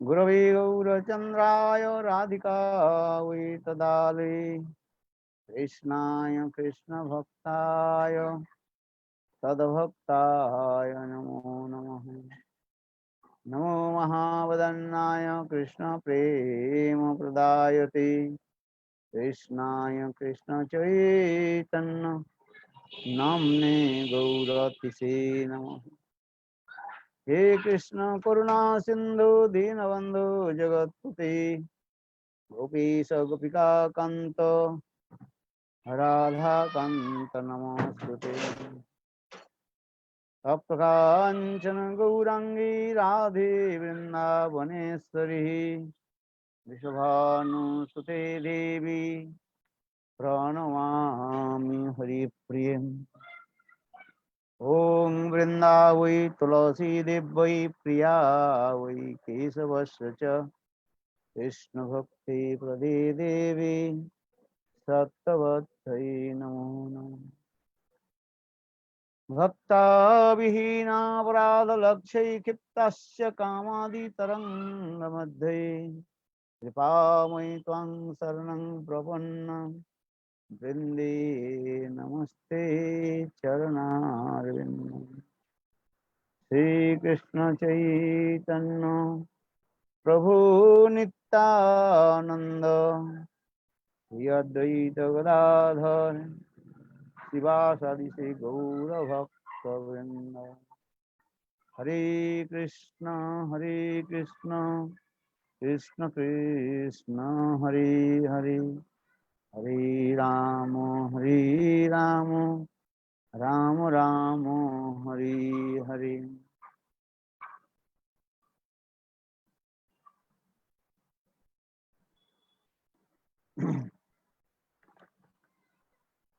गुरवे गौरचन्द्राय राधिकायै तदालये कृष्णाय कृष्णभक्ताय तद्भक्ताय नमो नमः। नमो महावदन्नाय कृष्णप्रेमप्रदायते कृष्णाय कृष्णचैतन्य नाम्ने गौरतिसे नमः। हे कृष्ण करुणा सिंधु दीनबंधु जगत्पते गोपीश गोपिका कांत राधा कांत नमोस्तुते। तप्तकांचन गौरांगी राधे वृंदावनेश्वरी वृषभानुसुते देवी प्रणमामि हरिप्रिये। ॐ वृंदावै तुलसी देव्यै प्रिया वै केशवस्य च कृष्ण भक्ति प्रदे देवी सत्तवत्यै नमो नमः। भक्ता विहीनापराधलक्ष्यै क्षिप्तस्य कामादितरङ्गमध्ये कृपामयि त्वां शरणं प्रपन्न वृन्दे नमस्ते चरणारविन्दम्। श्रीकृष्ण चैतन्य प्रभु नित्यानंद श्री अद्वैत गदाधर शिवासादि से गौरभक्तवृंद। हरे Krishna Krishna Krishna Hare Hare Hare Ram Ram Ram Hare Hare.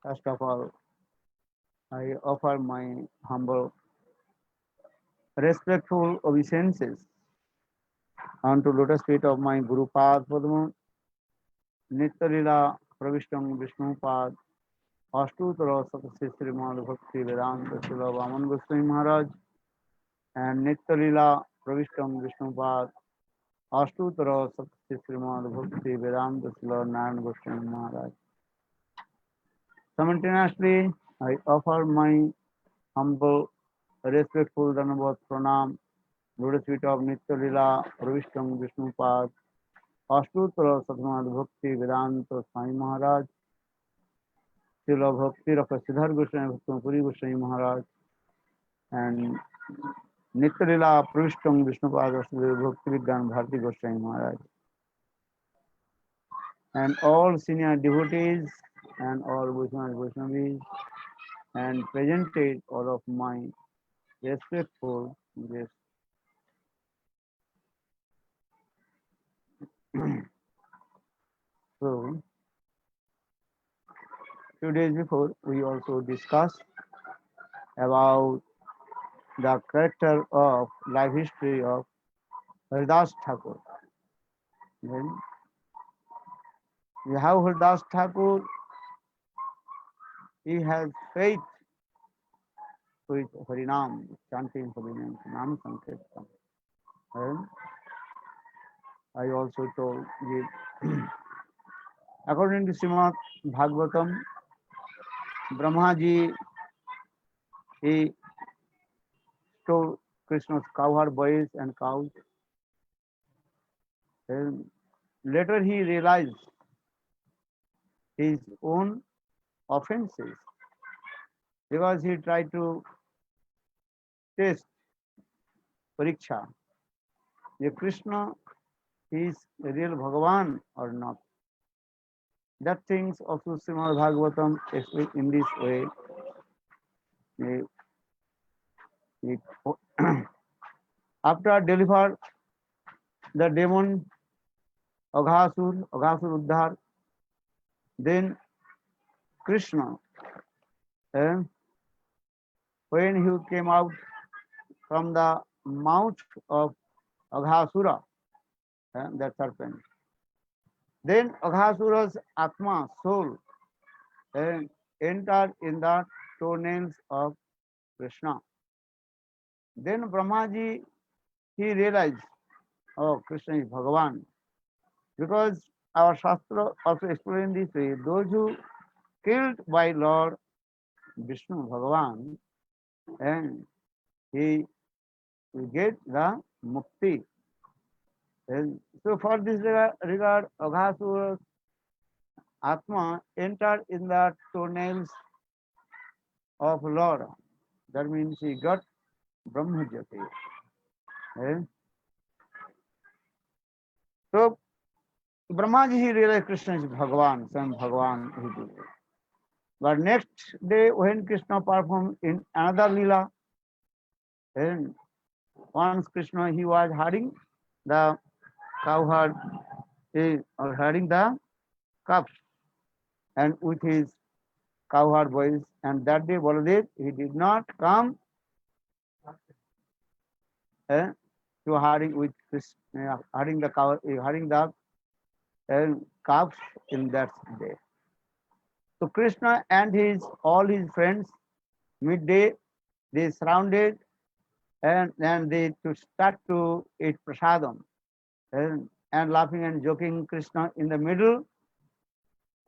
First of all, I offer my humble, respectful obeisances unto lotus feet of my Guru Pad Padma, Nitya Lila Pravishtam Vishnu Pad, Ashtutra Satasya Srimad Bhakti Vedanta Srila Vaman Goswami Maharaj, and Nitya Lila Pravishtam Vishnu Pad, Ashtutra Satasya Srimad Bhakti Vedanta Srila Narayan Goswami Maharaj. Simultaneously, I offer my humble, respectful Dhanavad Pranam, lotus feet of Nitya Lila Pravishtam Vishnu Pad, Ashtutra Satmad Bhakti Vedanta Swami Maharaj, Srila Bhakti Rasa Siddhar Goswami Bhakti Goswami Maharaj, and Nityalila Pravishtam Vishnupada Bhakti Vidyan Bharati Goswami Maharaj, and all senior devotees and all Vaishnavis, and presented all of my respectful guests. So, 2 days before, we also discussed about the character of life history of Haridas Thakur. Then we have Haridas Thakur. He has faith with Harinam, chanting Harinam, Nam Sankirtan. And I also told you, according to Srimad Bhagavatam, Brahmaji, he stole Krishna's cowherd boys and cows. And later he realized his own offenses because he tried to test Pariksha, if Krishna is a real Bhagavan or not. That things also Srimad Bhagavatam explain in this way. After deliver the demon Aghasur Uddhar, then Krishna, eh, when he came out from the mouth of Aghasura, that serpent, then Aghasura's Atma, soul, entered in the toenails of Krishna. Then Brahmaji, he realized oh, Krishna is Bhagavan. Because our Shastra also explain this way, those who killed by Lord Vishnu Bhagavan, and he will get the mukti. And so for this regard Aghasura's Atma entered in the toenails of Lord. That means he got Brahmajyoti. And so Brahmaji he realized Krishna is Bhagavan, son Bhagavan he did. But next day when Krishna performed in another Leela, and once Krishna he was herding the cowherd or herding the calves and with his cowherd boys, and that day Baladev he did not come to herding with herding the cow, herding the calves in that day. So Krishna and his all his friends midday they surrounded and they to start to eat prasadam and laughing and joking Krishna in the middle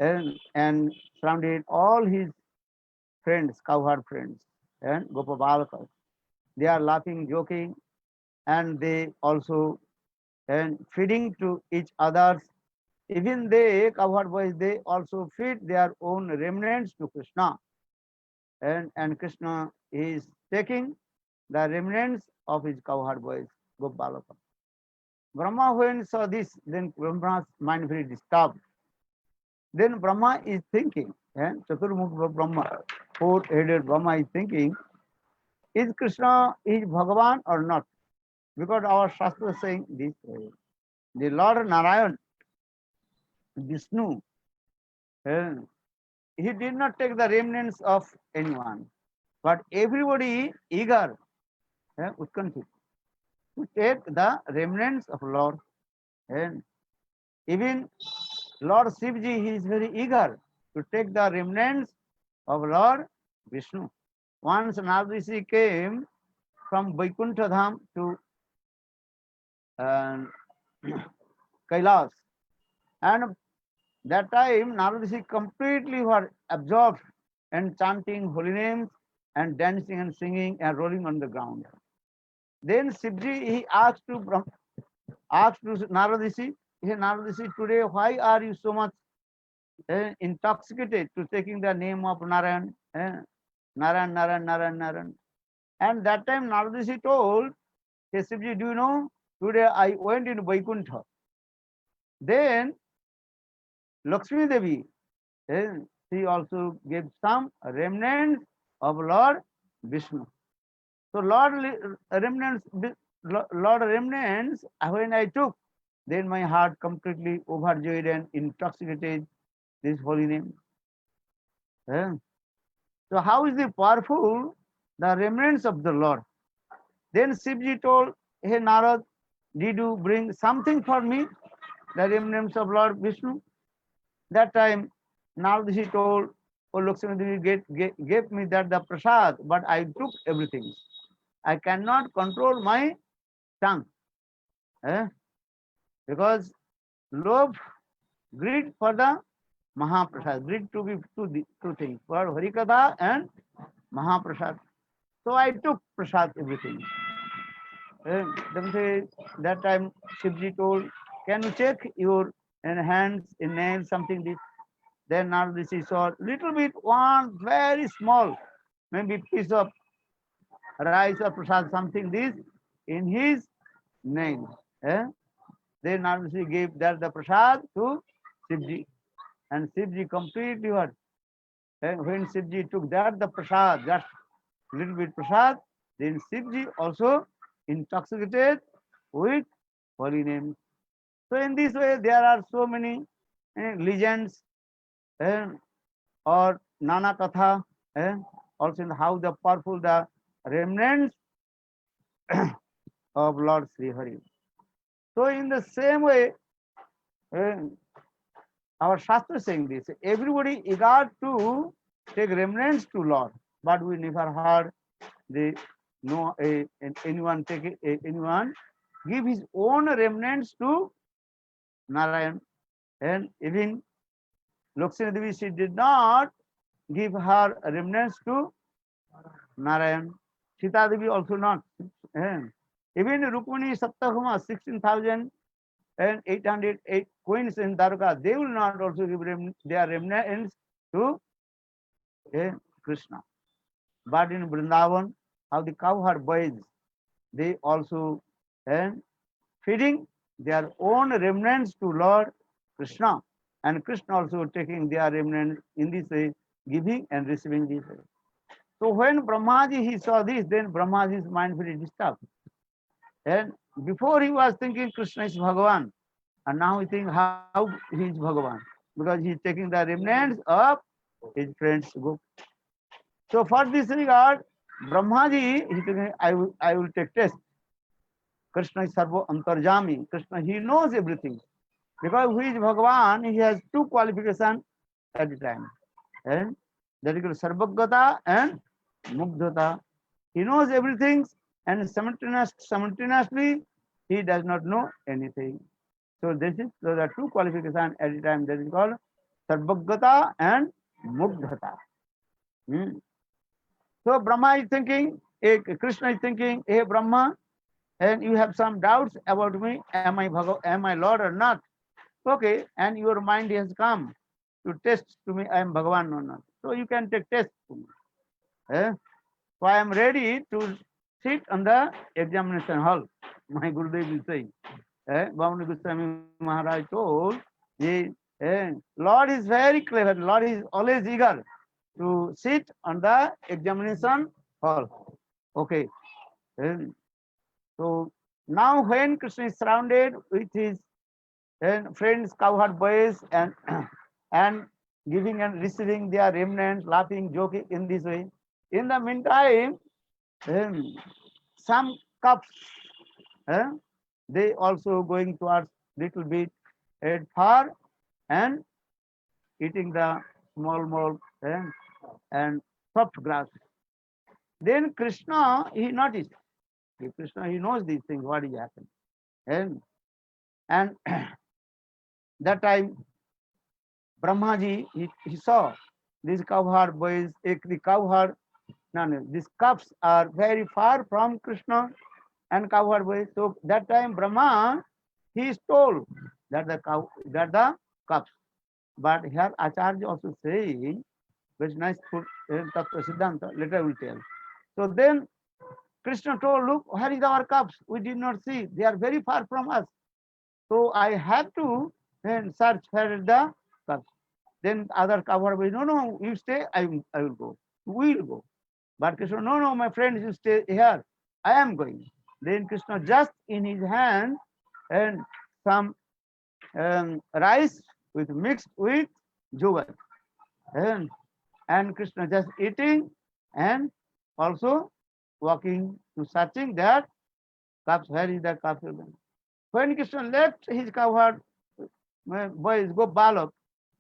and surrounded all his friends, cowherd friends and Gopabalakas. They are laughing, joking, and they also and feeding to each others. Even they, cowherd boys, they also feed their own remnants to Krishna. And Krishna is taking the remnants of his cowherd boys, Gopalaka. Brahma, when saw this, then Brahma's mind very disturbed. Then Brahma is thinking, Chaturmukha Brahma, four-headed Brahma is thinking, is Krishna is Bhagavan or not? Because our Shastra is saying this way. The Lord Narayan, Vishnu, eh, he did not take the remnants of anyone, but everybody eager, Utkanthit, to take the remnants of Lord. And even Lord Shivji, he is very eager to take the remnants of Lord Vishnu. Once Narad came from Vaikuntha Dham to uh, Kailas, and that time Narad completely were absorbed in chanting holy names and dancing and singing and rolling on the ground. Then Shivji he asked to Narad Rishi, hey Narad Rishi, today why are you so much intoxicated to taking the name of Narayan? Narayan, Narayan, Narayan, Narayan. And that time Narad Rishi told, hey Shivji, do you know, today I went in Vaikuntha. Then Lakshmi Devi, she also gave some remnants of Lord Vishnu. So Lord remnants, when I took, then my heart completely overjoyed and intoxicated this holy name. So how is it powerful? The remnants of the Lord. Then Shivji told, hey Narad, did you bring something for me? The remnants of Lord Vishnu. That time Narad told, oh Lakshmi Devi gave me that the prasad, but I took everything. I cannot control my tongue. Because love, greed for the Mahaprasad, greed to be two things, for Harikatha and Mahaprasad. So I took prasad, everything. Then that time Shivji told, can you check your hands, in nails, something this? Then Narad saw little bit, one very small, maybe piece of rice or prasad, something this in his nail. Then Narad gave that the prasad to Shivji. And Shivji completely what? And when Shivji took that the prasad, just little bit prasad, then Shivji also intoxicated with holy names. So in this way, there are so many legends or Nana Katha, also in how the powerful the remnants of Lord Sri Hari. So in the same way, uh, our Shastra is saying this, everybody eager to take remnants to Lord, but we never heard the no anyone take anyone give his own remnants to Narayan. And even Lakshmi Devi, she did not give her remnants to Narayan. Sita Devi also not. And even Rukmini Satyabhama, 16,808 queens in Dwarka, they will not also give their remnants to Krishna. But in Vrindavan, how the cowherd boys, they also feeding their own remnants to Lord Krishna. And Krishna also taking their remnants in this way, giving and receiving this way. So when Brahmaji he saw this, then Brahmaji's mind very disturbed. And before he was thinking Krishna is Bhagavan, and now he think how he is Bhagavan, because he is taking the remnants of his friends' group. So for this regard, Brahmaji, he thinking, I will take test. Krishna is Sarva Antarjami. Krishna, he knows everything. Because who is Bhagavan, he has two qualifications at the time. And that is Sarvagata and Mugdhata. He knows everything and simultaneously he does not know anything. So those are two qualifications at the time. That is called Sarvagata and Mugdhata. So Brahma is thinking, Krishna is thinking, hey Brahma, and you have some doubts about me, am I Lord or not? Okay, and your mind has come to test to me, I am Bhagavan or not. So you can take test to me. So I am ready to sit on the examination hall. My Gurudev is saying. Bhavani Goswami Maharaj told, Lord is very clever. Lord is always eager to sit on the examination hall. Okay. So now when Krishna is surrounded with his friends, cowherd boys, and and giving and receiving their remnants, laughing, joking in this way. In the meantime, some cups, they also going towards little bit far and eating the small and soft grass. Then Krishna, he noticed. Krishna, he knows these things, what is happening. And that time, Brahmaji, he saw these cowherd boys, the cowherd, these cups are very far from Krishna and cowherd boys. So that time, Brahma, he is told that the cups. But here Acharya also saying, very nice put Tattva Siddhanta, later I will tell. So then Krishna told, look, where is our cups? We did not see. They are very far from us. So I have to search where is the cups. Then other cowherd boys, no, you stay, I will go. We will go. But Krishna, no, my friends, you stay here. I am going. Then Krishna just in his hand and some rice mixed with sugar. And Krishna just eating and also walking to searching that cups, where is the cup? When Krishna left his cowherd boys go Balak,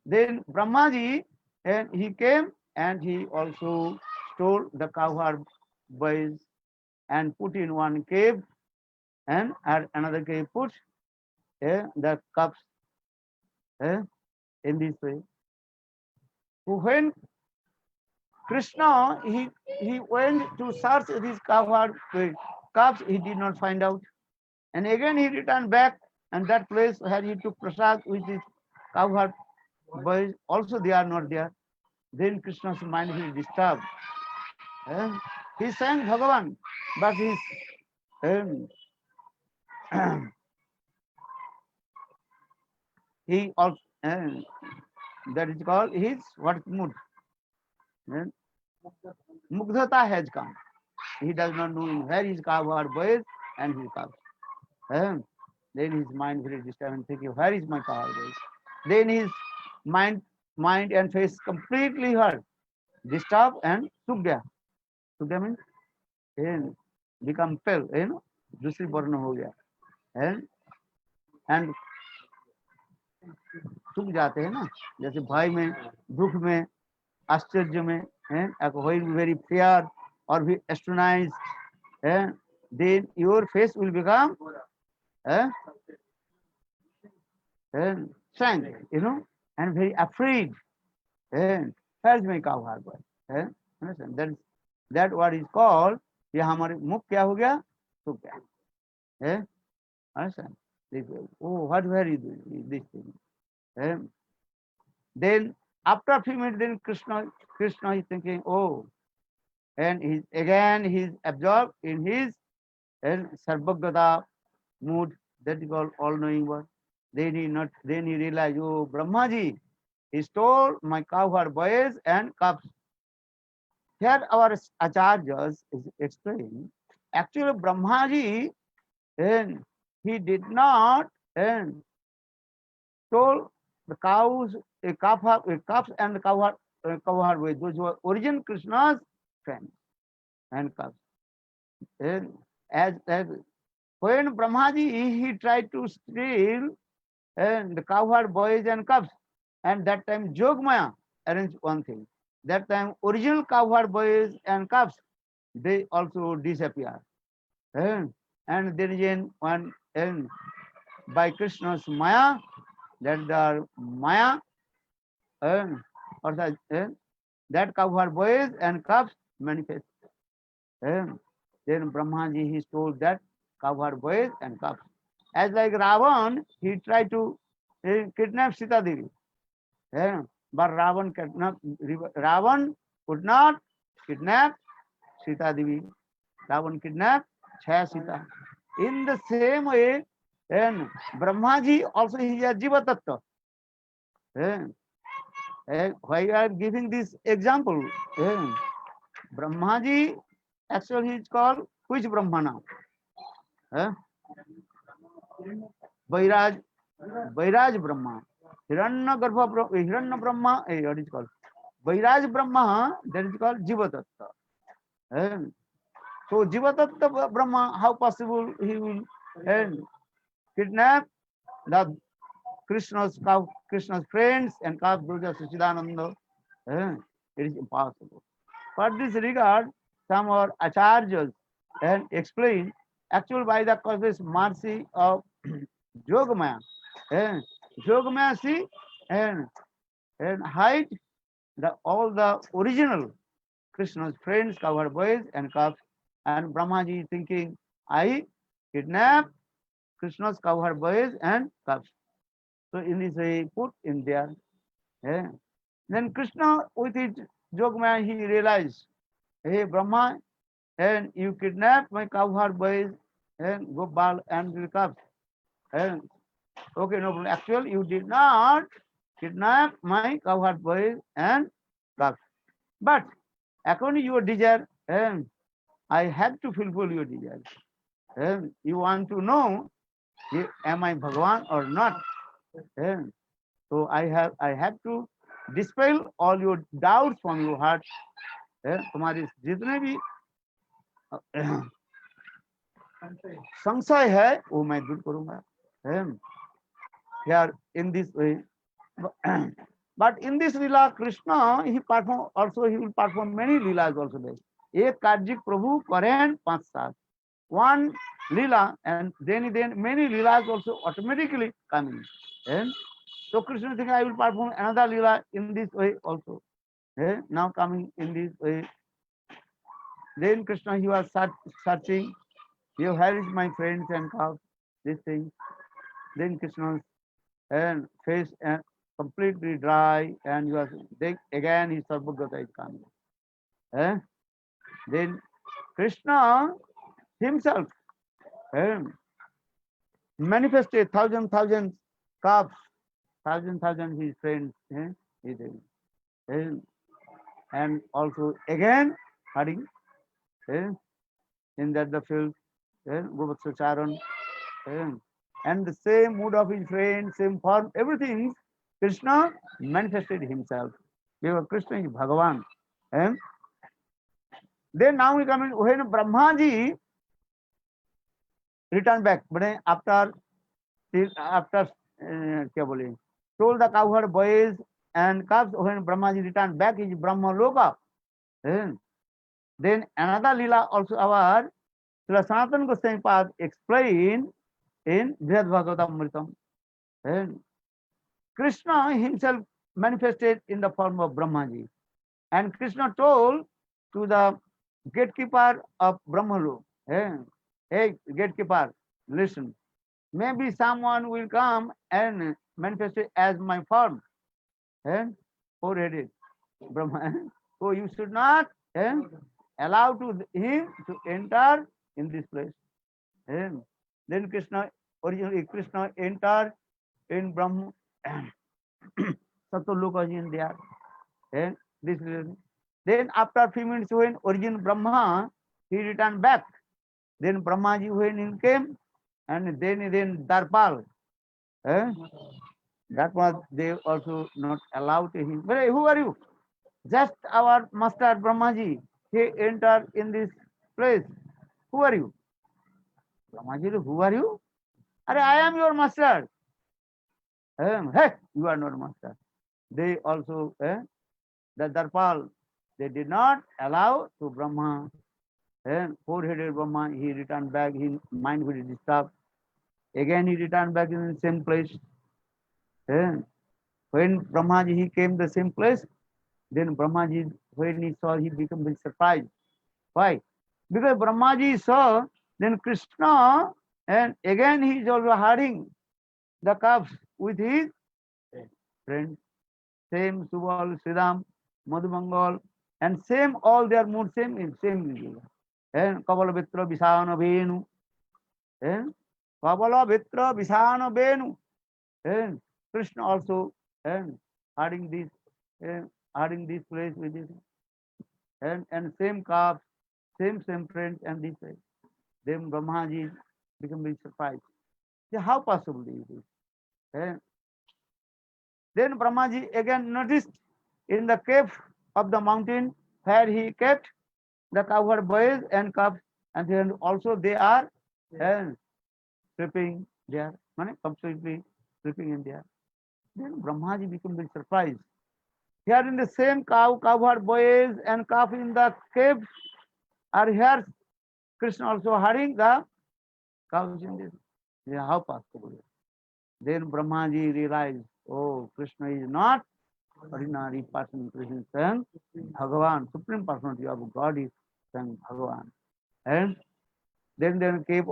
then Brahmaji and he came and he also stole the cowherd boys and put in one cave and at another cave put the cups in this way. When Krishna he went to search these cowherd cups, he did not find out. And again he returned back, and that place where he took prasad with his cowherd boys, also they are not there. Then Krishna's mind is disturbed. He sang Bhagavan, but his he also that is called his what mood? Mugdhata has come. He does not know where his cowherd boys and his cows. Then his mind very disturbed and thinking, where is my cowherd boys? Then his mind and face completely hurt, disturbed and sugya. Sugya means become pale, दूसरी वर्ण हो गया and सूख जाते हैं ना, जैसे भय में, दुख में, आश्चर्य में, very fear or be astonished, then your face will become eh, shrank, and very afraid. Where's my cow harbor? Understand? That what is called, ये हमारे मुख क्या हो गया, सूख गया. Understand? Oh, what were you doing this thing? Then after a few minutes, then Krishna is thinking, oh, and he's absorbed in his Sarvagata mood, that is called all-knowing one. Then he realized, oh, Brahmaji, he stole my cow boys and cubs. Here our acharyas is explaining, actually Brahmaji, and he did not stole the cows, calves and the cow boys. Those were origin Krishna's friends and cubs. And as when Brahmaji he tried to steal the cow boys and cubs, and that time Jogmaya arranged one thing. That time original cow boys and cubs, they also disappear. And there is one by Krishna's Maya, that the Maya, or that cow boys and cubs manifest. Then Brahmaji he stole that cow boys and cubs. As like Ravan, he tried to kidnap Sita Devi. But Ravan could not kidnap Sita Devi. Ravan kidnapped Chaya Sita. In the same way, and Brahmaji also he is a Jiva Tattva. Why I am giving this example? Brahmaji, actually he is called which Brahmana? Vairaj Brahma. Hiranya Brahma, what is called? Vairaj Brahma, that is called Jiva Tattva. So Jiva Tattva Brahma, how possible he will kidnap the Krishna's friends and cause Durga Sachidananda? It is impossible. For this regard, some our acharyas explain, actually by the causeless mercy of Yogamaya. Yogamaya see and hide all the original Krishna's friends, cow boys and cubs, and Brahmaji is thinking, I kidnap Krishna's cow boys and cubs. So in this way, put in there. Then Krishna with his Yogamaya, he realized, hey Brahma, and you kidnap my cow boys and Gopal and the cubs. Okay, no problem. Actually, you did not kidnap my cow boys and cubs. But according to your desire, I have to fulfill your desire. You want to know, am I Bhagavan or not? So I have to dispel all your doubts from your heart. तुम्हारे जितने भी संशय है वो मैं दूर करूंगा. Here in this way, but in this lila Krishna he will perform many lilas also there. एक कार्य प्रभु करें 5-7 one lila, and then many lilas also automatically coming. So Krishna thinks I will perform another lila in this way also. Now coming in this way. Then Krishna he was searching. Here is my friends and cows, this thing. Then Krishna's face completely dry, and he was again his Sarvagata is coming. Then Krishna himself manifested thousand calves, thousand his friends, and also again hurrying in that the field, Govatsa Charan, and the same mood of his friend, same form, everything, Krishna manifested himself. Because Krishna is Bhagavan. Then now we come in, when Brahmaji returned back, but after क्या बोले, told the cowherd boys and calves, when Brahmaji returned back is Brahma Loka. Then another lila also our Srila Sanatana Goswami Pad explained in Brihad Bhagavatamritam. And Krishna himself manifested in the form of Brahmaji. And Krishna told to the gatekeeper of Brahmalok, hey, gatekeeper, listen, maybe someone will come and manifest as my form, and four-headed Brahma. So you should not eh, allow to him to enter in this place. And then originally Krishna entered in Brahma, Satyaloka in there. And this is, then after few minutes when origin Brahma, he returned back. Then Brahmaji when he came, and then Darpal. Eh? That was they also not allowed to him. But who are you? Just our master Brahmaji. He entered in this place. Who are you? Brahmaji, who are you? Are I am your master. Hey, you are not master. They also, the Darpal, they did not allow to Brahma. Four-headed Brahma, he returned back, his mind was disturbed. Again, he returned back in the same place. When Brahmaji he came the same place, then Brahmaji, when he saw, he became very surprised. Why? Because Brahmaji saw, then Krishna, and again he is also herding the calves with his friends. Same Subal, Sridham, Madhumangal, and same all their mood, same. And Kavala Vitra Visana Venu. And Kavala Vitra Visana Venu. And Krishna also and herding this place with this and same calf, same friends and this way. Then Brahmaji become very surprised. See, how possible is this? And then Brahmaji again noticed in the cave of the mountain where he kept the covered boys and calves, and then also they are sleeping there, completely sleeping in there. Then Brahmaji became very surprised. Here in the same covered boys and calf in the cave are here. Krishna also herding the cows in this. Yeah, how possible? Then Brahmaji realized, oh, Krishna is not ordinary person. Krishna is saying Bhagavan, Supreme Personality of God is saying Bhagavan. And then cave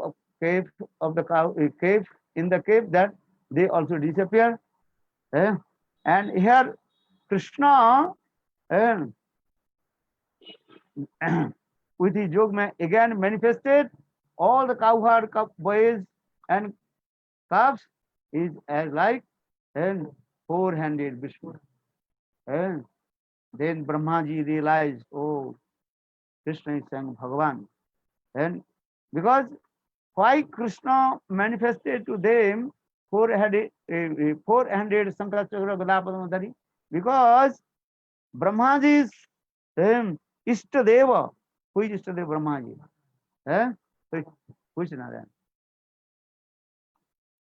of the cow, cave in the cave that they also disappear. And here Krishna and with his yoga again manifested all the cowherd boys and calves is as like and four-handed Vishnu. And then Brahmaji realized, oh, Krishna is saying Bhagavan. And because why Krishna manifested to them four-handed Sankarachakra Gadapadamodari? Because Brahmaji's Ishtadeva. Who is Ishtadeva Brahmaji? Who is Narayan?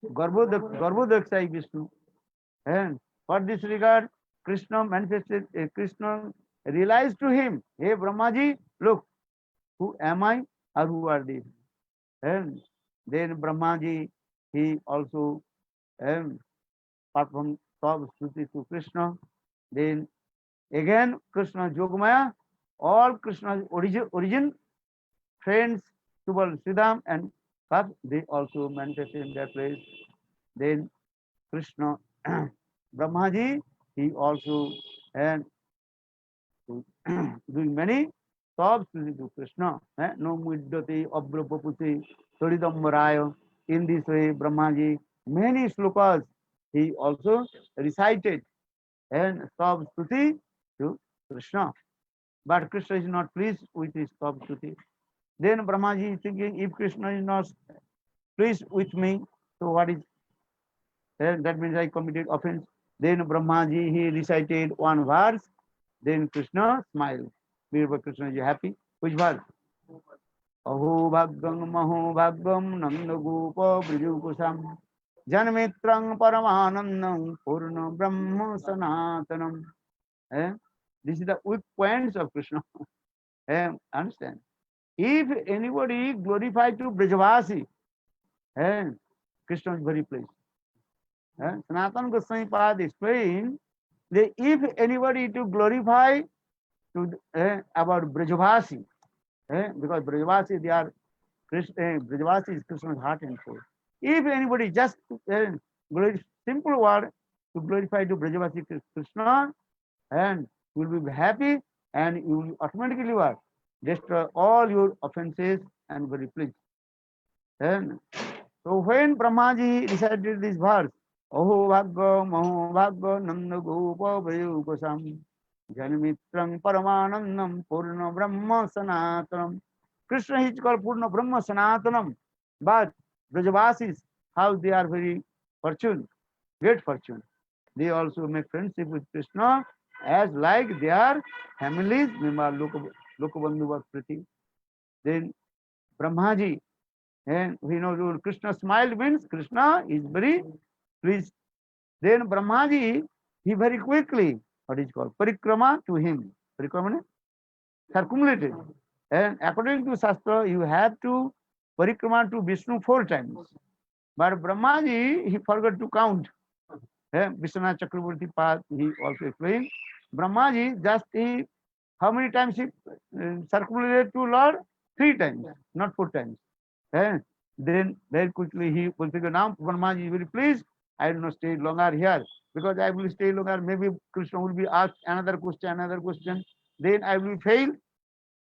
Garbhodaksha Vishnu. And for this regard, Krishna manifested, Krishna realized to him, hey Brahmaji, look, who am I or who are these? And then Brahmaji, he also performed Stuti to Krishna. Then again, Krishna Yogamaya, all Krishna's origin, friends, Subal, Sridham, and Kath, they also manifested in their place. Then Krishna, Brahmaji, he also and doing many stops to Krishna. No muddati, abrapaputi, Toridambaraya. In this way, Brahmaji, many slokas he also recited and stops stuti to Krishna. But Krishna is not pleased with his stop stuti. Then Brahmaji is thinking, if Krishna is not pleased with me, so what is that means I committed offense. Then Brahmaji he recited one verse. Then Krishna smiled. Krishna is happy. Which verse? Aho bhaggam maho bhaggam nanda gopa brijukusam janmitrang paramanandam purna brahma sanatanam. This is the weak points of Krishna. Understand? If anybody glorified to Brajavasi, Krishna is very pleased. Sanatana Goswami Pad explained that if anybody to glorify to about Brajavasi, because Brajavasi they are Brajavasi is Krishna's heart and soul. If anybody just simple word to glorify to Brajavasi Krishna, and you will be happy, and you will automatically what? Destroy all your offenses and very pleased. And so when Brahmaji recited this verse, Aho Bhagga Maho Bhagga Nanda Gopa Vayu Gosam Janamitrang Paramanandam Purna Brahma Sanatanam. Krishna is called Purna Brahma Sanatanam, but Brajavasis, how they are very fortunate, great fortune. They also make friendship with Krishna as like their families, Lokabandhu was pretty. Then Brahmaji, and we know Krishna smiled means Krishna is very pleased. Then Brahmaji, he very quickly, what is called, parikrama to him. Parikrama circumlated. And according to Shastra, you have to parikrama to Vishnu 4 times. But Brahmaji, he forgot to count. Vishwanath Chakravarti Pad, he also explained. Brahmaji, just he, how many times he circulated to Lord? 3 times, not 4 times. Then very quickly he will figure, now Brahmaji is very pleased, I will not stay longer here, because I will stay longer, maybe Krishna will be asked another question, then I will fail,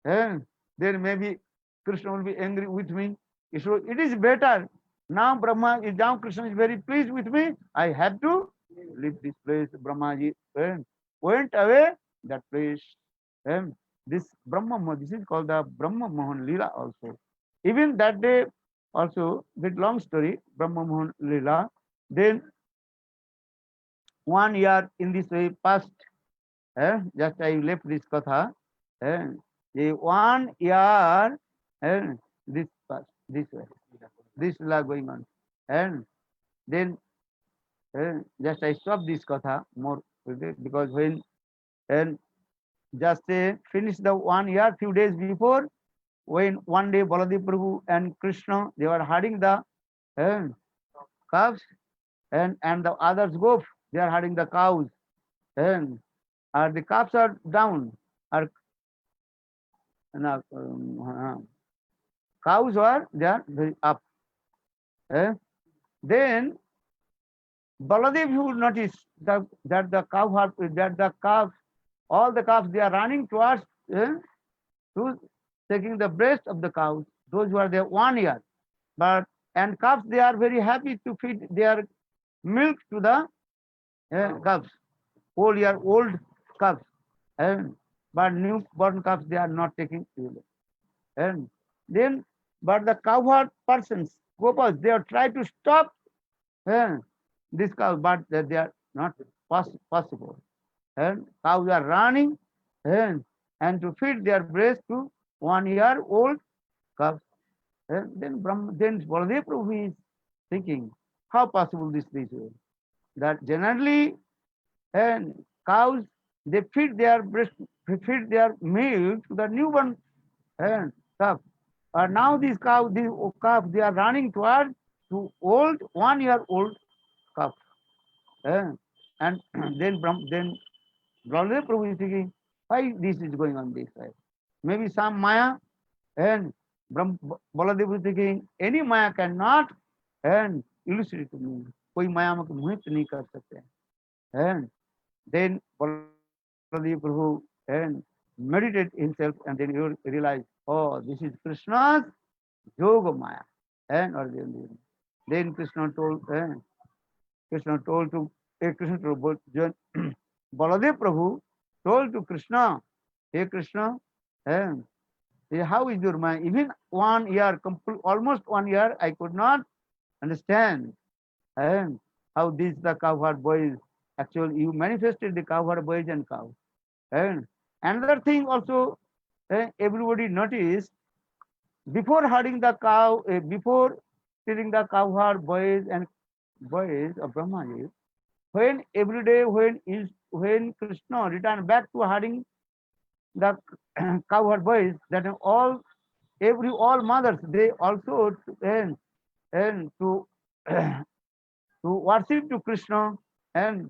then maybe Krishna will be angry with me. So it is better, now Krishna is very pleased with me, I have to leave this place. Brahmaji went away that place. This is called the Brahma Mohan Leela also. Even that day also, with long story, Brahma Mohan Leela, then 1 year in this way passed. Just I left this katha. 1 year, this passed, this way. This is going on. And then just I stop this katha more because when and just finish the 1 year, few days before, when one day Baladev Prabhu and Krishna, they were herding the calves, and the others go, they are herding the cows, and the calves are down, are cows are they are very up. Then Baladev who noticed that the calves, all the calves, they are running towards to taking the breast of the cows, those who are there 1 year. But and calves, they are very happy to feed their milk to the calves, whole year old calves. But newborn calves, they are not taking. And then, but the cowherd persons, gopas, they are trying to stop this cow, but they are not possible. And cows are running and to feed their breast to 1 year old calves. Then Baladev Prabhu is thinking, how possible this is? That generally cows, they feed their breast, feed their milk to the newborn calf. Now these calves, they are running toward to old 1 year old calf. And then Baladev Prabhu is thinking, why this is going on this way? Maybe some Maya, and Baladev is thinking, any Maya cannot illustrate to me. कोई माया में मोहित नहीं कर सकते. And then Baladev Prabhu meditate himself, and then he realize, oh, this is Krishna's yoga Maya. Then Krishna told to Baladev Prabhu told to Krishna, hey Krishna, how is your Maya? Even 1 year, almost 1 year, I could not understand how the cowherd boys, actually you manifested the cowherd boys and cows. And another thing also, everybody noticed, before herding the cow, before stealing the cowherd boys of Brahmaji, when every day when Krishna returned back to herding the cowherd boys, that all mothers, they also and to to worship to Krishna, and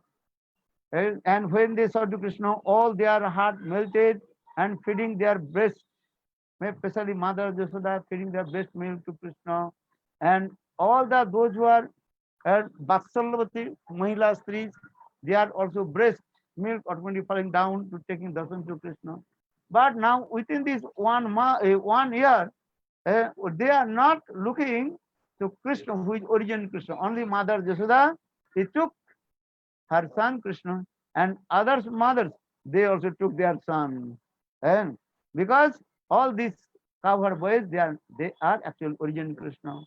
and when they saw to Krishna, all their heart melted and feeding their breast, especially Mother Jasoda feeding their breast milk to Krishna, and all those who are Vatsalavati Mahila Stris, they are also breast milk automatically falling down to taking darshan to Krishna. But now within this 1 year, they are not looking to Krishna, who is origin Krishna. Only Mother Jasoda, he took her son Krishna, and others mothers, they also took their son. And because all these cow boys, they are actual origin Krishna.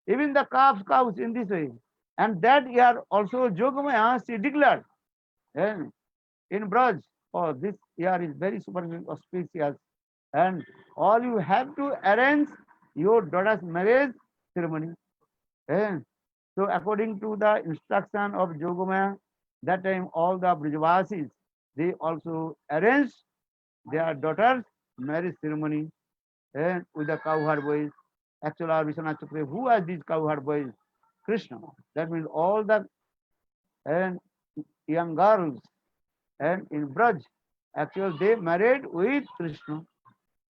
Even the cows in this way. And that year also Jogamaya, she declared, and in Braj, oh, this year is very super auspicious, and all you have to arrange your daughter's marriage ceremony. And so according to the instruction of Jogamaya, that time all the Brijavasis, they also arranged their daughter's marriage ceremony, and with the cowherd boys. Actually, our Vishwanath Chakra, who are these cowherd boys? Krishna. That means all the and young girls and in Braj, actually they married with Krishna.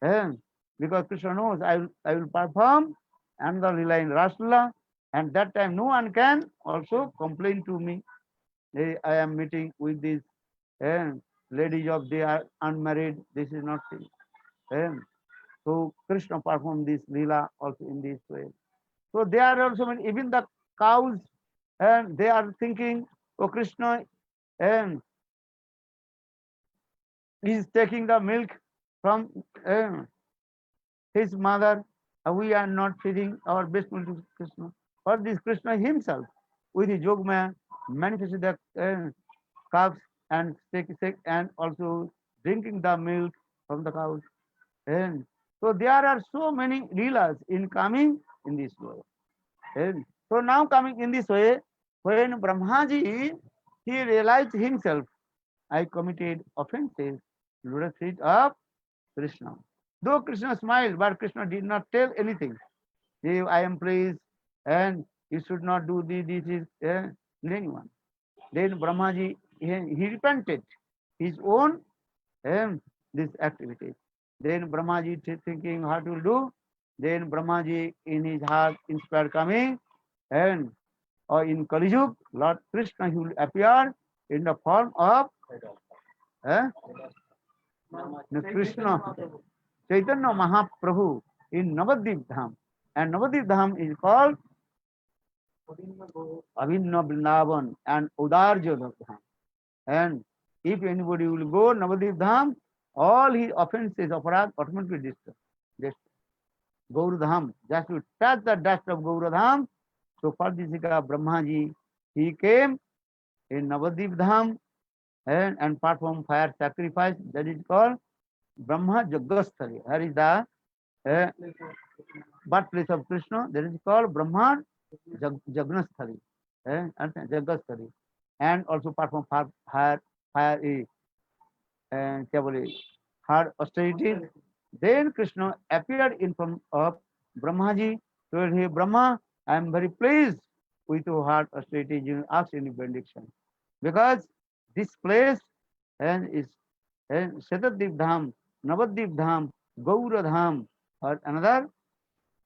And because Krishna knows I will perform and the Lila in Rasla, and that time no one can also complain to me. I am meeting with these and ladies of they are unmarried. This is not thing. And so Krishna performed this Lila also in this way. So they are also even the cows, and they are thinking, oh Krishna, and is taking the milk from his mother. We are not feeding our best milk to Krishna. Or this Krishna himself, with his Yogmaya, manifested the calves and and also drinking the milk from the cows. And so there are so many leelas in coming in this way. And so now coming in this way, when Brahmaji, he realized himself, I committed offenses to the feet of Krishna. Though Krishna smiled, but Krishna did not tell anything. I am pleased, and you should not do this is anyone. Then Brahmaji, he repented his own this activity. Then Brahmaji thinking how to do. Then Brahmaji in his heart inspired coming, and or in Kali Yuga, Lord Krishna he will appear in the form of eh, Krishna Chaitanya Mahaprabhu in Navadvip Dham. And Navadvip Dham is called Avinna Vrindavan and Udarja Dham. And if anybody will go Navadvip Dham, all his offenses of Aparad automatically destroyed. Gaur Dham, just to touch the dust of Gaur Dham. So for this Brahmaji, he came in Navadvip Dham and performed fire sacrifice. That is called Brahma Jagasthali. Here is the birthplace of Krishna. That is called Brahma Jagnasthali. Jagasthali. And also perform fire hard austerities. Then Krishna appeared in front of Brahmaji, told him, Brahma, I am very pleased with your hard austerities. You ask any benediction. Because this place is Shatadip Dham, Navadip Dham, Gaura Dham, or another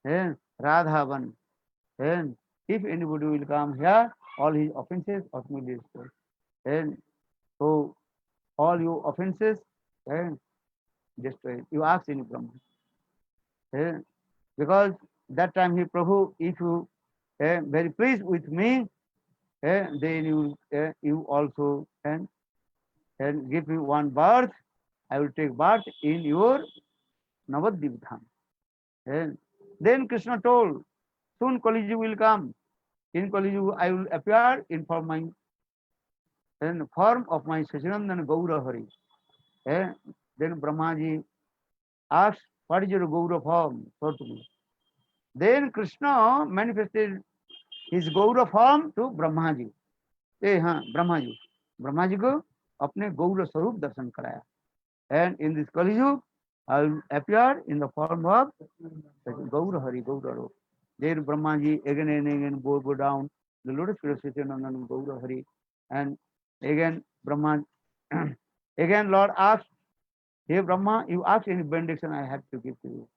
Radhavan. And if anybody will come here, all his offenses ultimately destroyed. And so all your offenses destroyed. You ask any Brahma. Because that time he Prabhu, if you very pleased with me, then you also and give me one birth. I will take birth in your Navadvip Dham. Then Krishna told, soon Kali Yuga will come. In Kali Yuga I will appear in form of my Sachinandan Gaura Hari. Then Brahmaji asked, what is your Gaura form? Show to me. Then Krishna manifested his Gaura form to Brahmaji. Brahmaji. Brahmaji को अपने गौर स्वरूप दर्शन कराया. And in this Kali Yuga, I will appear in the form of Gaura Hari, Gaura Rup. Then Brahmaji again and again go down the lotus feet of Sri Chaitanya Gaura Hari. And again, Brahma, again, Lord asked, hey Brahma, you ask any benediction, I have to give to you.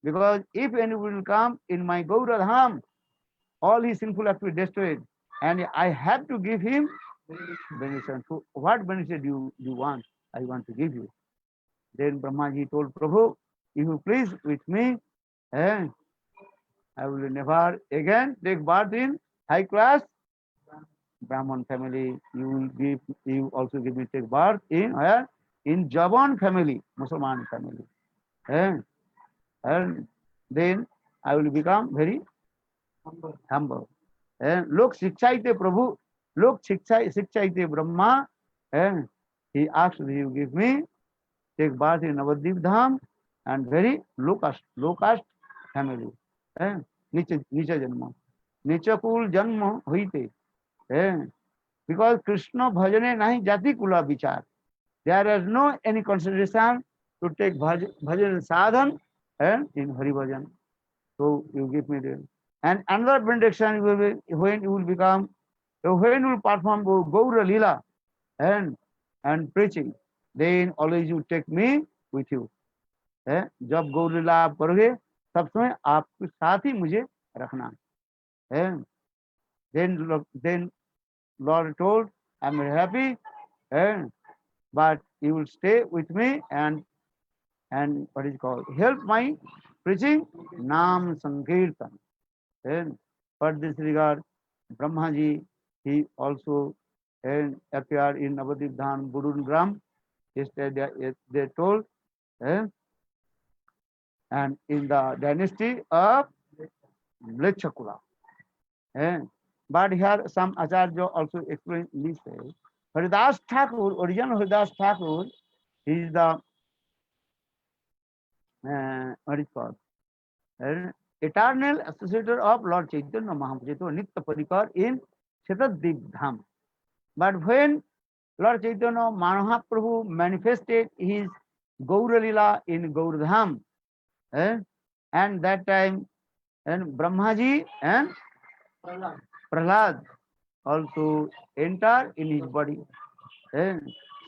Because if anyone will come in my Gaura Dham, all his sinful acts will be destroyed. And I have to give him benediction. So what benediction do you want? I want to give you. Then Brahmaji told Prabhu, if you please with me, eh, I will never again take birth in high class Brahman family. You also give me take birth in where? In Javan family, Muslim family. Eh? And then I will become very humble. Lok Shikshaite Prabhu, Lok Shikshaite Brahma. eh, He asked, you give me take birth in Navadvip Dham and very low caste family. Nicha Janma. Nicha Kul Janma Hoite. Because Krishna Bhajane Nahi Jati Kula Vichar. There is no any consideration to take bhajan sadhan and in Hari Bhajan. So you give me the and another benediction will be when you will become when you will perform Gaura Lila and preaching, then always you take me with you. जब गौर लीला आप करोगे तब समय आपके साथ ही मुझे रखना है. Then Lord told, I'm very happy, but you will stay with me and what is called help my preaching Nam Sankirtan. And for this regard, Brahmaji he also appeared in Navadvip Dham Burungram. Yesterday they told, and in the dynasty of Mlechakula. But here some Acharya also explain this way. Haridas Thakur, original Haridas Thakur, he is the what is called eternal associator of Lord Chaitanya Mahaprabhu, Nitya Parikar in Shetadip Dham. But when Lord Chaitanya Mahaprabhu manifested his Gaura Lila in Gaurdham, and that time and Brahmaji and Prahlad also enter in his body.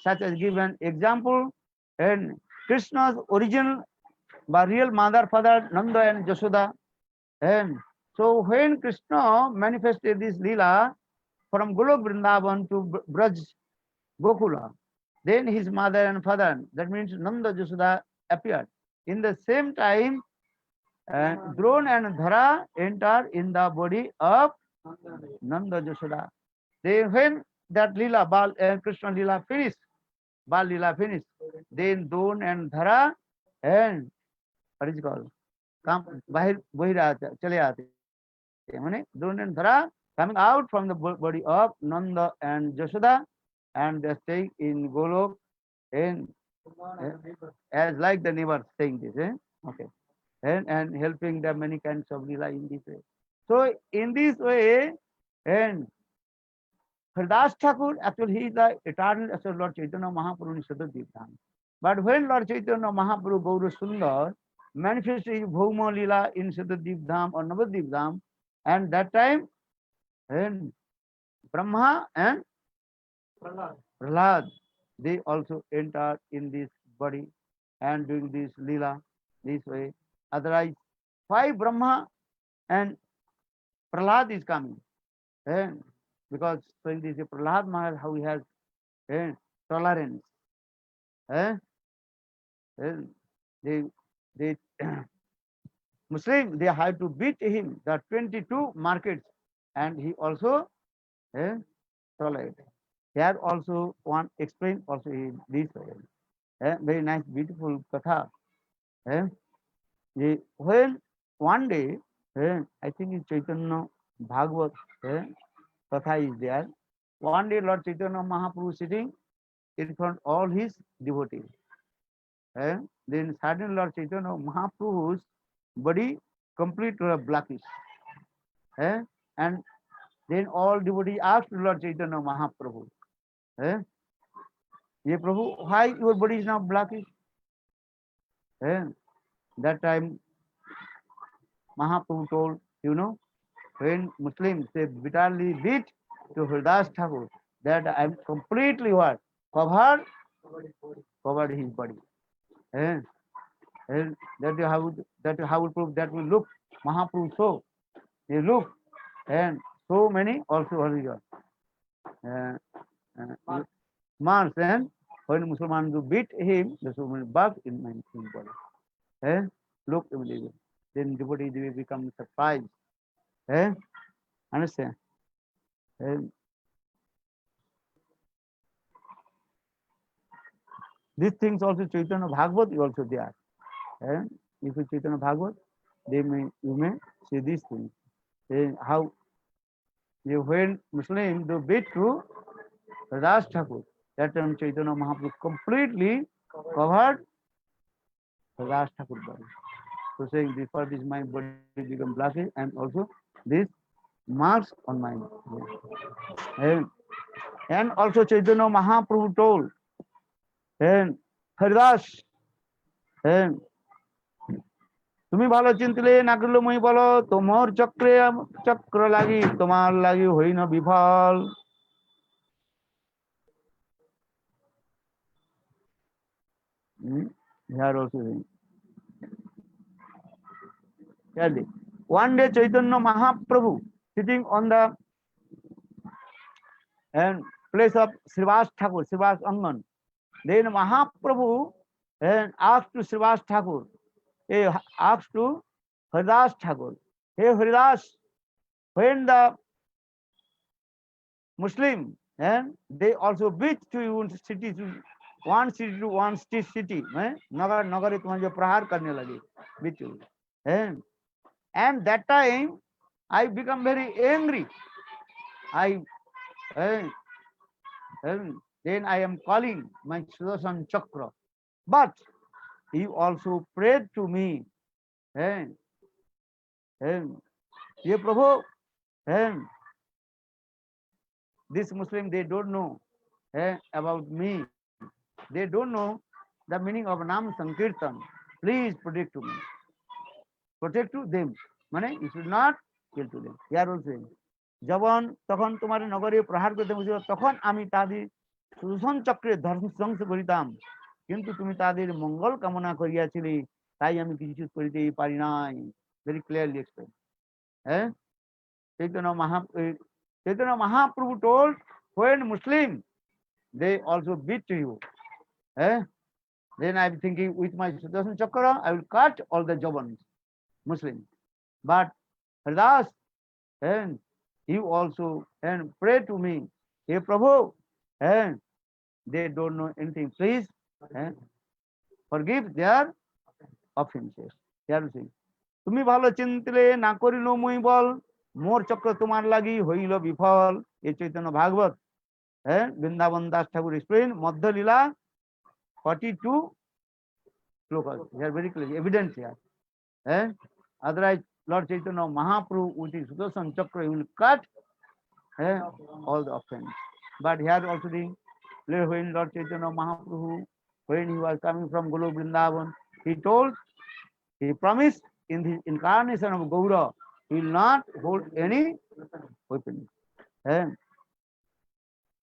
Such as give an example, and Krishna's original but real mother, father, Nanda and Jashoda. And so when Krishna manifested this Leela from Golok Vrindavan to Braj Gokula, then his mother and father, that means Nanda Jashoda, appeared. In the same time, Drona and Dhara enter in the body of Nanda Jashoda. Then when that Leela, Krishna Leela finished, Bal Leela finished, then Drona and Dhara and what is called काम बाहर वही चले आते हैं माने Drona and Dhara coming out from the body of Nanda and Jashoda and they stay in Golok and as like the neighbor saying this, okay, and helping the many kinds of lila in this way. So in this way, and Haridas Thakur actually he is the eternal as Lord Chaitanya Mahaprabhu in Shetadip Dham. But when Lord Chaitanya Mahaprabhu Gaura Sundar manifested his Bhoma Lila in Shetadip Dham or Navadvip Dham, and that time and Brahma and Prahlad, they also entered in this body and doing this lila this way. Otherwise, why Brahma and Prahlad is coming? Because showing this Prahlad Maharaj how he has tolerance. They Muslim they have to beat him the 22 markets and he also tolerate. Here also one explain also in this way. Very nice, beautiful katha. When one day, I think in Chaitanya Bhagavat katha is there. One day Lord Chaitanya Mahaprabhu sitting in front of all his devotees. Then suddenly Lord Chaitanya Mahaprabhu's body completely blackish. And then all devotees asked Lord Chaitanya Mahaprabhu, Ye Prabhu, why your body is now blackish? That time Mahaprabhu told, when Muslims they bitterly beat to Haridas Thakur that I am completely what covered his body. And, and that how would prove that will look Mahaprabhu so they look and so many also Haridas. Uh, Mars and when Muslims do beat him, the so many bugs in my body. Look immediately. Then devotee they become surprised. Understand? And these things also Chaitanya Bhagavat is also there. If you Chaitanya Bhagavat, you may see these things. How when Muslims do beat to Ras Thakur, that time Chaitanya Mahaprabhu completely covered Ras Thakur body. So saying this part is my body become blackish and also this marks on my body. And also Chaitanya Mahaprabhu told and Haridas and তুমি ভালো চিনতিলে না করলে মই বলো তোমার চক্রে চক্র লাগি তোমার লাগি হই না বিফল here also one day Chaitanya Mahaprabhu sitting on the place of Srivas Thakur, Srivas Angan. Then Mahaprabhu asked to Srivas Thakur, asked to Haridas Thakur, hey Haridas, when the Muslim and they also beat to you city to one city, nagar nagare तुम्हारे जो प्रहार करने लगे beat you, and that time I become very angry. Then I am calling my Sudarshan Chakra, but he also prayed to me. Ye Prabhu, this Muslim they don't know about me. They don't know the meaning of Nam Sankirtan. Please protect to me. Protect to them. Mane you should not kill to them. They are also saying. যখন তখন তোমার নগরে প্রহার করতে বুঝিব তখন আমি তাদের সুদর্শন চক্রে ধ্বংস করিতাম কিন্তু তুমি তাদের মঙ্গল কামনা করিয়াছিলে তাই আমি কিছু করিতেই পারি নাই very clearly explained. Chaitanya Mahaprabhu told when Muslim they also beat to you, then I'm thinking with my Sudarshan Chakra I will cut all the Jabans Muslims, but Haridas and you also pray to me, hey Prabhu, they don't know anything, please forgive their offenses. They are saying, তুমি ভালো চিনতিলে না করিল মুই বল মোর চক্র তোমার লাগি হইল বিফল এই চৈতন্য ভাগবত বৃন্দাবন দাস ঠাকুর explain মধ্য লীলা 42 শ্লোকা. Here very clear evidence here. Otherwise Lord Chaitanya Mahaprabhu with his Sudarshan Chakra he will cut all the offense. But here also the when Lord Chaitanya Mahaprabhu when he was coming from Golok Vrindavan he told he promised in the incarnation of Gaura he will not hold any weapon.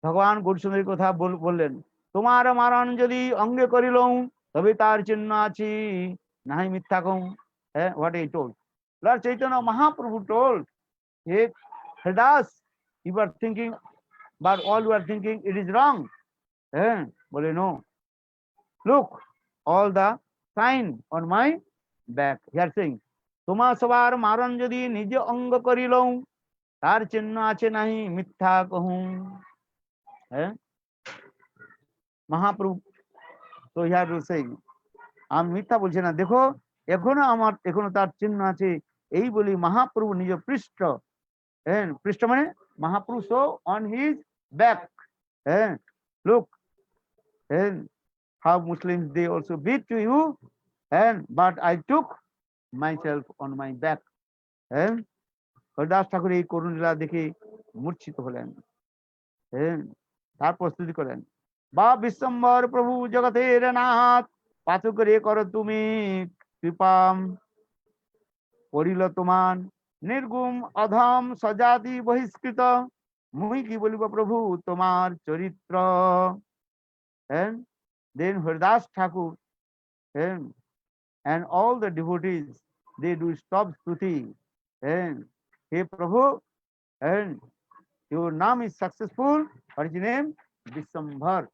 ভগবান গৌরসুন্দরীর কথা বললেন তোমার মারণ যদি অঙ্গে করিলম তবে তার চিহ্ন আছি নাহি মিথ্যা কম. What he told Lord Chaitanya Mahaprabhu told, hey Haridas, you were thinking but all you are thinking it is wrong. Bole no, look all the sign on my back. He are saying তোমার সবার মারণ যদি নিজ অঙ্গ করিলম তার চিহ্ন আছে নাহি মিথ্যা কহুম. Mahaprabhu so he are saying আমি মিথ্যা বলছি না, দেখো এখনো তার চিহ্ন আছে এই বলি মহাপ্রভু নিজ পৃষ্ঠ পৃষ্ঠ মানে Mahaprabhu so on his back look how Muslims they also beat to you but I took myself on my back. Haridas ঠাকুর এই করুণ লীলা দেখে মূর্ছিত হলেন, তার প্রস্তুতি করেন বা বিশ্বম্বর প্রভু জগতের নাথ পাথু করে করো তুমি কৃপাম পড়িল তোমার निर्गुम अधम सजाति बहिष्कृत मुई की बोलिब प्रभु तुम्हार चरित्र। And then Haridas Thakur and all the devotees, they do stop stuti and hey Prabhu, and your name is successful. What is your name? Visambhar.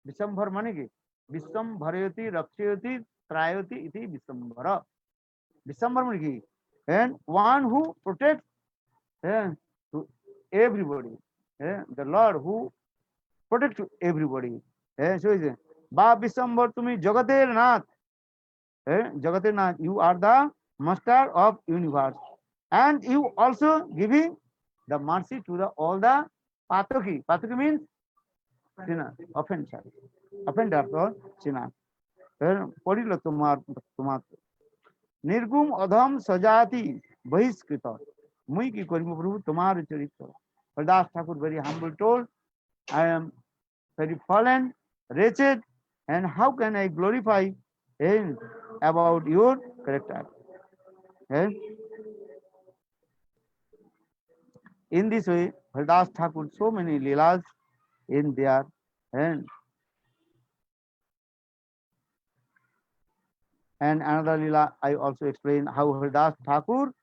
Visambhar माने की विश्वम्भरयति रक्षयति त्रायति इति विश्वम्भर। विश्वम्भर माने की and one who protects to everybody, the Lord who protects to everybody. So is বা বিশ্বম্ভর তুমি জগতের নাথ, জগতের Nath, you are the master of universe and you also giving the mercy to the all the pataki. Pataki means sinner, offender or sinner. পড়িল তোমার তোমার निर्गुम अधम सजाति बहिष्कृत मुई की करिम प्रभु तुम्हार चरित्र। Haridas Thakur very humble told, I am very fallen, wretched, and how can I glorify about your character? And in this way, Haridas Thakur so many leelas in their and another leela I also explain how Haridas Thakur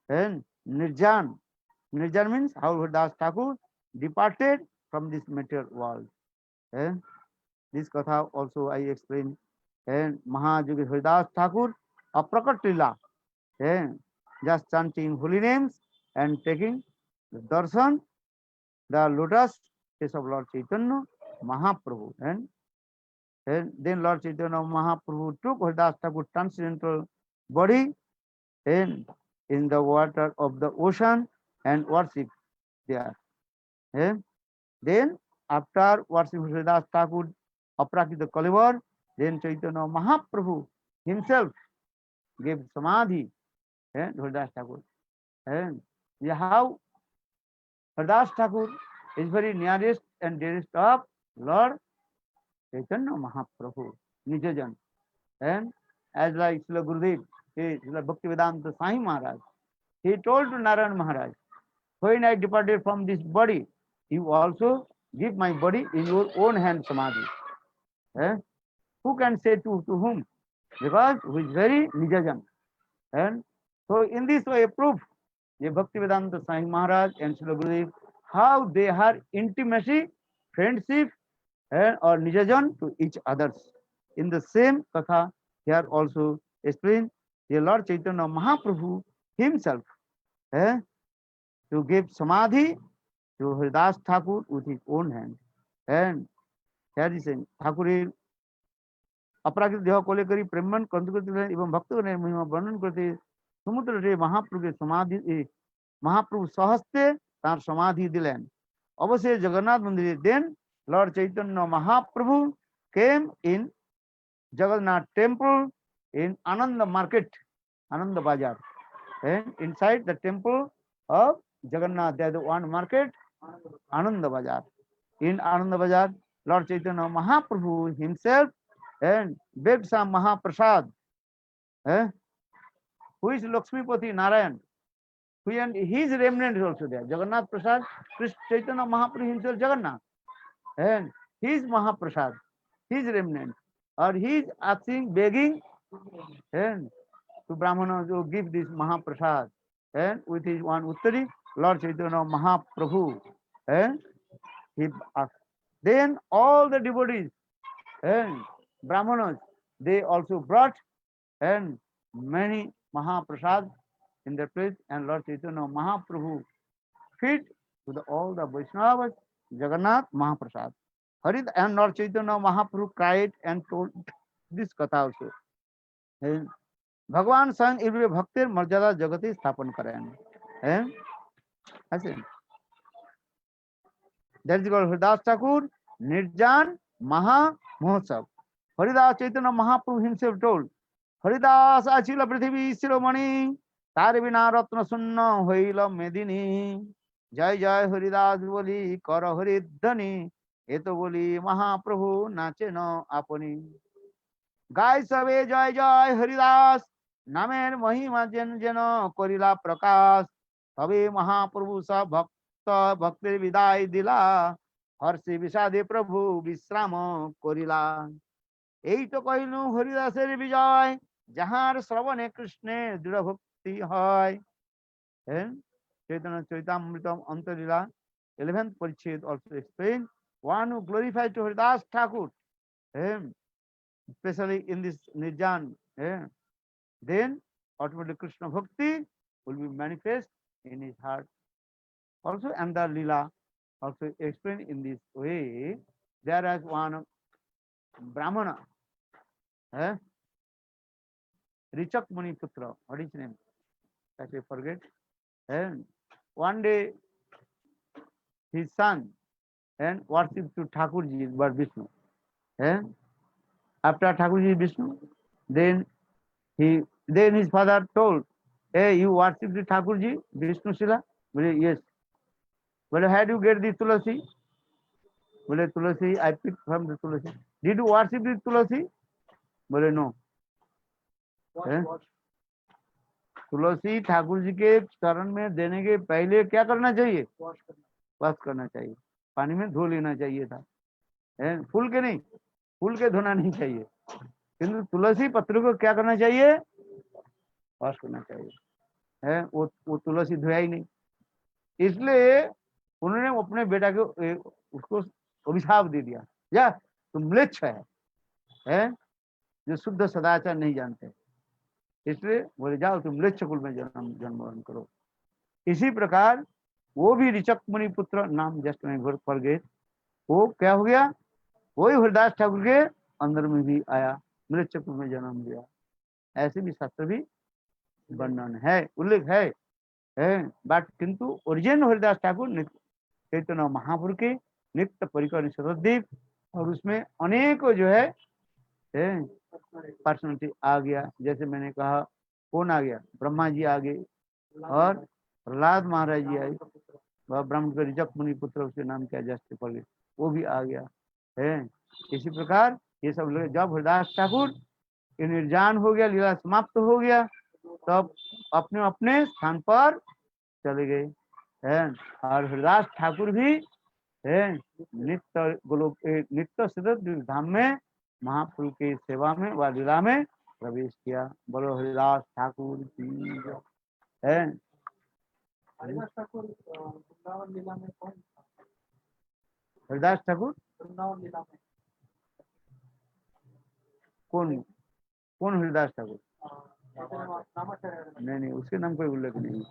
and Nirjan means how Haridas Thakur departed from this material world. And this katha also I explain. And Mahajogi Haridas Thakur aprakat lila, and just chanting holy names and taking the darshan, the lotus face of Lord Chaitanya Mahaprabhu. And then Lord Chaitanya Mahaprabhu took Haridas Thakur transcendental body and in the water of the ocean and worship there. And then after worshiping Haridas Thakur Aprakita Kalivar, then Chaitanya Mahaprabhu himself gave samadhi to Haridas Thakur. And how Haridas Thakur is very nearest and dearest of Lord Chaitanya Mahaprabhu, Nijajan. And as like Srila Gurudev, Srila Bhaktivedanta Swami Maharaj, he told to Narayan Maharaj, when I departed from this body, you also give my body in your own hand samadhi. Who can say to whom? Because who is very Nijajan. And so in this way proof the Bhaktivedanta Swami Maharaj and Srila Gurudev, how they are intimacy, friendship, or Nijajan to each others. In the same katha here also explained the Lord Chaitanya Mahaprabhu himself to give samadhi to Haridas Thakur with his own hand. And here is saying ठाकुरेर अपराकृत देह को लेकर प्रेमन कंदुकृत एवं भक्तगणेर महिमा वर्णन करते समुद्र रे महाप्रभु समाधि महाप्रभु सहस्ते तार समाधि दिलेन। अवश्य जगन्नाथ मंदिर then Lord Chaitanya Mahaprabhu came in Jagannath temple in Ananda market, Ananda Bazar. And inside the temple of Jagannath, there is one market, Ananda Bazar. In Ananda Bazar, Lord Chaitanya Mahaprabhu himself and begged some Mahaprasad, who is Lakshmipati Narayan, who and his remnant is also there. Jagannath Prasad, Chaitanya Mahaprabhu himself Jagannath, and his Mahaprasad, his remnant, or he is asking, begging, and to Brahmanas to give this Mahaprasad, and with his one Uttari, Lord Chaitanya Mahaprabhu, and he asked. Then all the devotees and Brahmanas, they also brought and many Mahaprasad in their place, and Lord Chaitanya Mahaprabhu feed to all the Vaishnavas Jagannath Mahaprasad. Harid and Lord Chaitanya Mahaprabhu cried and told this katha also. And Bhagwan स्वयं इर्वे भक्तिर मर्यादा जगति स्थापन करें. That is called Haridas Thakur Nirjan Maha Mahotsav. Haridas Chaitanya Mahaprabhu himself told, Haridas Achila Prithvi Siromani Tare Vina Ratna Sunna Hoila Medini Jai Jai Haridas Boli Kara Haridhani Eto Boli Mahaprabhu Nache no Apani Gai Save Jai Jai Haridas Namer Mahima Jen Jeno Korila Prakash तबे महाप्रभु स भक्त भक्ति विदाय दिला हर्षि विषादे प्रभु विश्राम करिला। এই তো কহিনু হরিদাসের বিজয়, যাহার শ্রবণে কৃষ্ণের দৃঢ় ভক্তি হয়। Chaitanya Charitamritam Antarila 11th Parichet also explain one who glorified to Haridas Thakur, especially in this Nirjan, then automatically Krishna Bhakti will be manifest in his heart. Also, and the Lila also explained in this way. There is one Brahmana, Richak Muni Putra, what is his name? I forget. And one day his son and worshipped to Thakurji but Vishnu. After Thakurji Vishnu, then his father told, "Hey, you worship the Thakurji Vishnu Sila?" Well, yes. Well, how do you get the Tulasi? Well, Tulasi I picked from the Tulasi. Did you worship the Tulasi? Well, no. तुलसी ठाकुर जी के चरण में देने के पहले क्या करना चाहिए? Wash करना चाहिए, पानी में धो लेना चाहिए था। फूल के नहीं, फूल के धोना नहीं चाहिए, किंतु तुलसी पत्र को क्या करना चाहिए? वॉश करना चाहिए। वो तुलसी धोया ही नहीं, इसलिए उन्होंने अपने बेटा को उसको अभिशाप दे दिया, या तुम म्लेच्छ है जो शुद्ध सदाचार नहीं जानते, इसलिए बोले जाओ तुम म्लेच्छ कुल में जन्मग्रहण करो। इसी प्रकार वो भी ऋचक मुनि पुत्र, नाम जस्ट में घर पर गए, वो क्या हो गया? वही हरिदास ठाकुर के अंदर में भी आया, म्लेच्छ कुल में जन्म लिया। ऐसे भी शास्त्र भी वर्णन है, उल्लेख है, बट किंतु ओरिजिन हरिदास ठाकुर चैतन्य महाप्रभु के नित्य परिकर शतद्वीप, और उसमें अनेक जो है पर्सनालिटी आ गया। जैसे मैंने कहा, कौन आ गया? ब्रह्मा जी आ गए, और प्रहलाद महाराज जी आए, वह ब्रह्म के ऋचक मुनि पुत्र, उसके नाम क्या जस्ट पड़ गए, वो भी आ गया है। इसी प्रकार ये सब लोग जब हरिदास ठाकुर निर्जान हो गया, लीला समाप्त हो गया, तब अपने अपने स्थान पर चले गए हैं। और हरिदास ठाकुर भी नित्य गोलोक नित्य सिद्ध धाम में महाप्रभु की सेवा में व लीला में प्रवेश किया। बोलो हरिदास ठाकुर की है। हरिदास ठाकुर वृंदावन लीला में कौन? हरिदास ठाकुर वृंदावन लीला में कौन हरिदास ठाकुर? नहीं, उसके नाम कोई उल्लेख नहीं।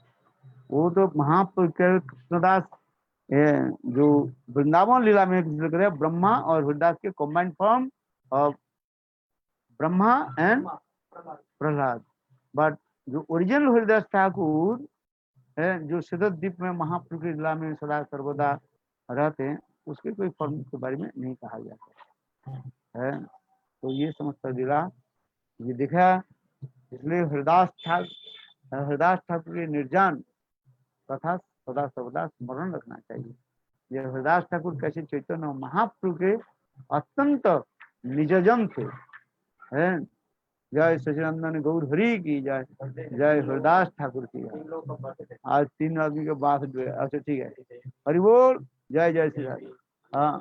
वो तो महाप्रभु कृष्णदास जो वृंदावन लीला में ब्रह्मा और हरिदास के combined form of Brahma and Prahlad. But जो ओरिजिनल हरिदास ठाकुर है, जो सिद्धद्वीप में महाप्रभु की लीला में सदा सर्वदा रहते हैं, उसके कोई फॉर्म के बारे में नहीं कहा जाता है। तो ये समस्त लीला ये दिखा, इसलिए हरिदास ठाकुर के निर्जान कथा सदा सर्वदा स्मरण रखना चाहिए। ये हरिदास ठाकुर कैसे चैतन्य महाप्रभु के अत्यंत निजजन थे। जय सचिनंदन गौर हरि की जय, जय हरिदास ठाकुर की। आज 3 आदमी के बात, अच्छा ठीक है, हरि बोल, जय जय श्री राम। हाँ।